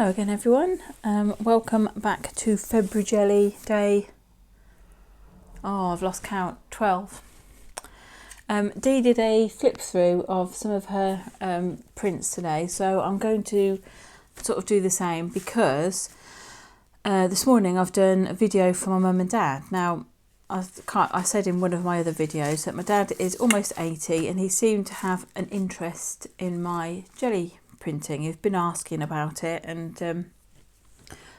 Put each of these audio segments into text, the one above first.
Hello again everyone, welcome back to FebruGelli day, I've lost count, 12. Dee did a flip through of some of her prints today, so I'm going to sort of do the same because this morning I've done a video for my mum and dad. Now I said in one of my other videos that my dad is almost 80 and he seemed to have an interest in my jelly printing. He's been asking about it, and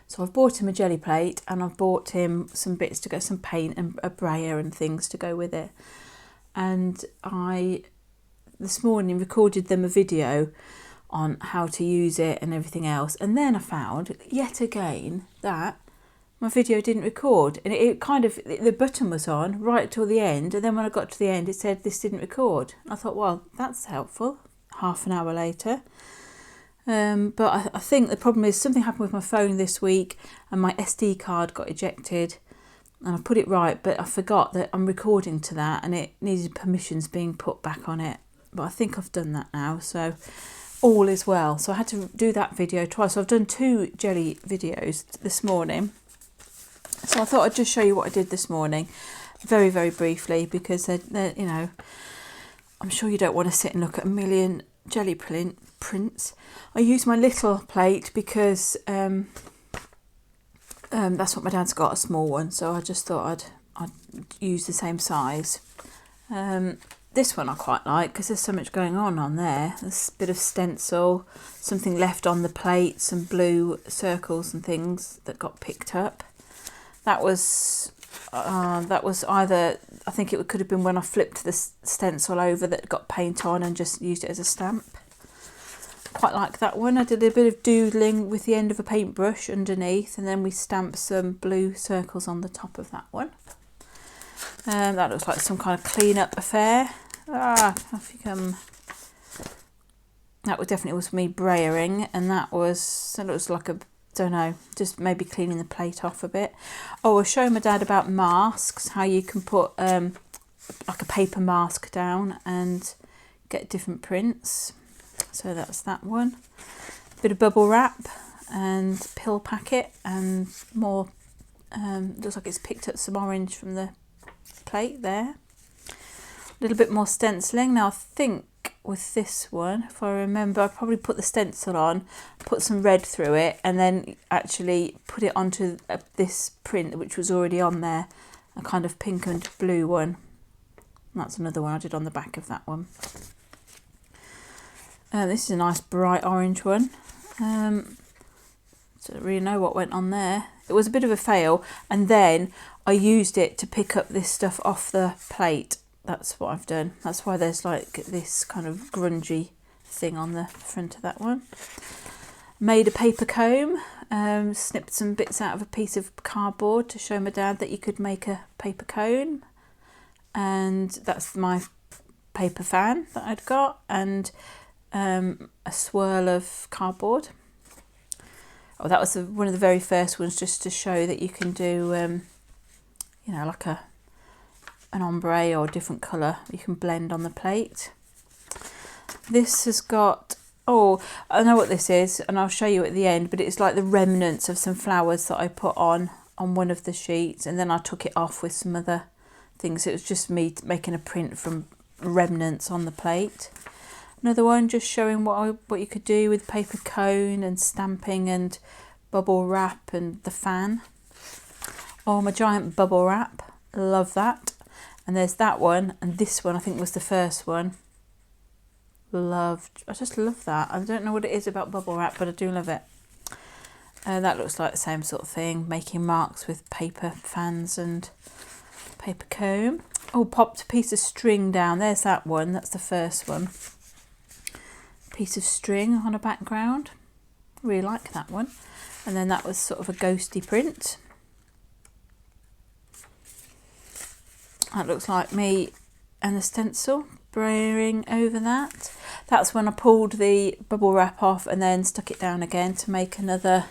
so I've bought him a jelly plate and I've bought him some bits to go, some paint and a brayer and things to go with it. And I this morning recorded them a video on how to use it and everything else, and then I found yet again that my video didn't record, and it kind of, the button was on right till the end, and then when I got to the end it said this didn't record. I thought, well, that's helpful, half an hour later. But I think the problem is something happened with my phone this week and my SD card got ejected, and I put it right, but I forgot that I'm recording to that and it needed permissions being put back on it. But I think I've done that now, so all is well. So I had to do that video twice. So I've done 2 jelly videos this morning. So I thought I'd just show you what I did this morning, very, very briefly, because they're, you know, I'm sure you don't want to sit and look at a million jelly prints. I use my little plate because that's what my dad's got, a small one, so I just thought I'd use the same size. This one I quite like because there's so much going on there. There's a bit of stencil, something left on the plate, some blue circles and things that got picked up. That was either, I think it could have been when I flipped the stencil over that got paint on and just used it as a stamp. Quite like that one. I did a bit of doodling with the end of a paintbrush underneath, and then we stamped some blue circles on the top of that one. That looks like some kind of clean-up affair. Off you come. That was definitely was me brayering, and that looks like a, don't know, just maybe cleaning the plate off a bit. Oh, I was showing my dad about masks, how you can put like a paper mask down and get different prints. So that's that one. Bit of bubble wrap and pill packet and more. Looks like it's picked up some orange from the plate there. A little bit more stenciling. Now I think with this one, if I remember, I probably put the stencil on, put some red through it, and then actually put it onto this print which was already on there, a kind of pink and blue one. And that's another one I did on the back of that one. This is a nice bright orange one. Don't really know what went on there. It was a bit of a fail, and then I used it to pick up this stuff off the plate. That's what I've done. That's why there's like this kind of grungy thing on the front of that one. Made a paper comb, snipped some bits out of a piece of cardboard to show my dad that you could make a paper comb. And that's my paper fan that I'd got, and a swirl of cardboard. Oh, that was one of the very first ones, just to show that you can do, you know, like an ombre or a different colour you can blend on the plate. This has got, oh, I know what this is, and I'll show you at the end, but it's like the remnants of some flowers that I put on one of the sheets, and then I took it off with some other things. It was just me making a print from remnants on the plate. Another one just showing what you could do with paper cone and stamping and bubble wrap and the fan. Oh, my giant bubble wrap, love that. And there's that one, and this one I think was the first one. I just love that. I don't know what it is about bubble wrap, but I do love it. That looks like the same sort of thing, making marks with paper fans and paper comb. Oh, popped a piece of string down. There's that one, that's the first one. Piece of string on a background, really like that one. And then that was sort of a ghosty print. That looks like me and the stencil braying over that. That's when I pulled the bubble wrap off and then stuck it down again to make another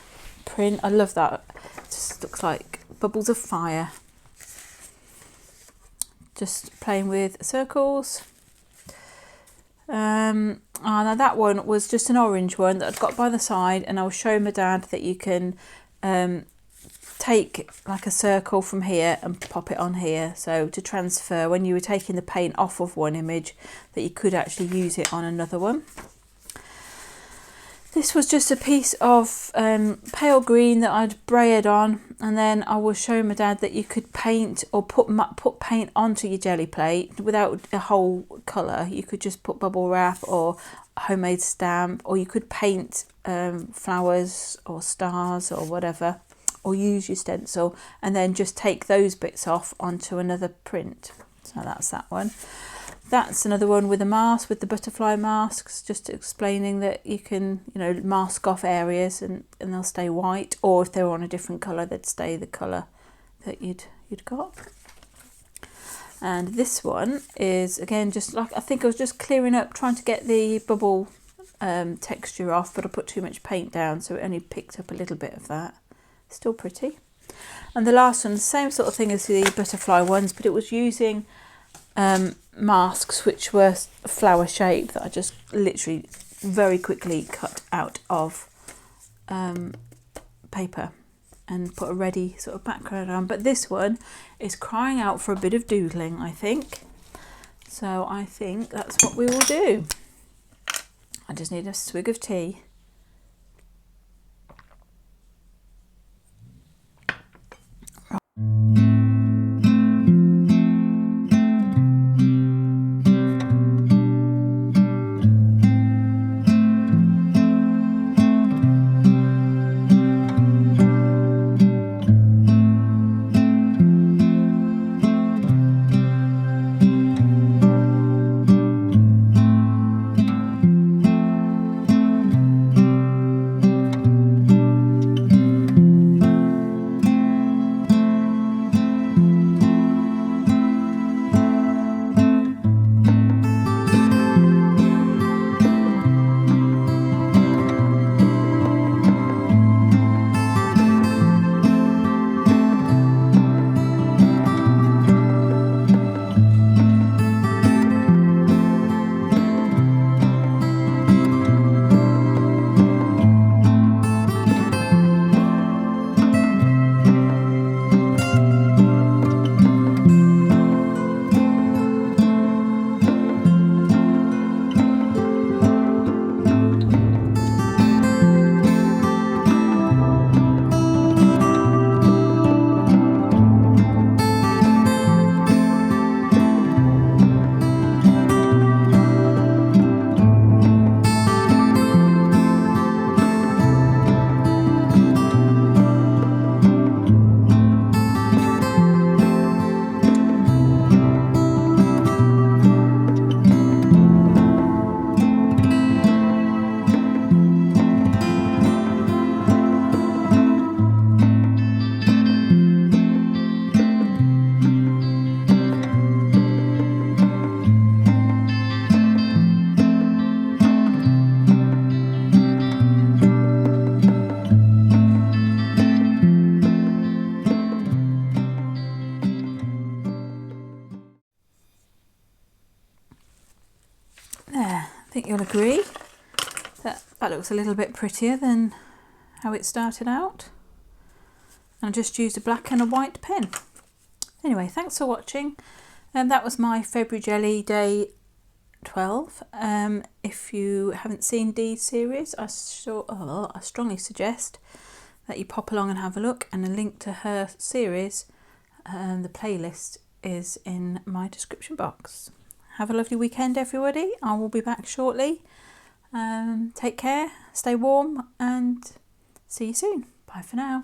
print. I love that. It just looks like bubbles of fire. Just playing with circles. Now that one was just an orange one that I'd got by the side, and I was showing my dad that you can take like a circle from here and pop it on here, so to transfer when you were taking the paint off of one image that you could actually use it on another one. This was just a piece of pale green that I'd braided on, and then I was showing my dad that you could paint or put paint onto your jelly plate without a whole colour. You could just put bubble wrap or a homemade stamp, or you could paint flowers or stars or whatever, or use your stencil and then just take those bits off onto another print. So that's that one. That's another one with a mask, with the butterfly masks, just explaining that you can, you know, mask off areas and they'll stay white, or if they were on a different colour, they'd stay the colour that you'd got. And this one is, again, just like, I think I was just clearing up, trying to get the bubble texture off, but I put too much paint down, so it only picked up a little bit of that. Still pretty. And the last one, the same sort of thing as the butterfly ones, but it was using masks which were flower shaped that I just literally very quickly cut out of paper and put a ready sort of background on. But this one is crying out for a bit of doodling, I think. So I think that's what we will do. I just need a swig of tea. There, I think you'll agree that that looks a little bit prettier than how it started out. And I just used a black and a white pen. Anyway, thanks for watching. That was my FebruGelli day 12. If you haven't seen Dee's series, I strongly suggest that you pop along and have a look, and a link to her series, the playlist, is in my description box. Have a lovely weekend, everybody. I will be back shortly. Take care, stay warm, and see you soon. Bye for now.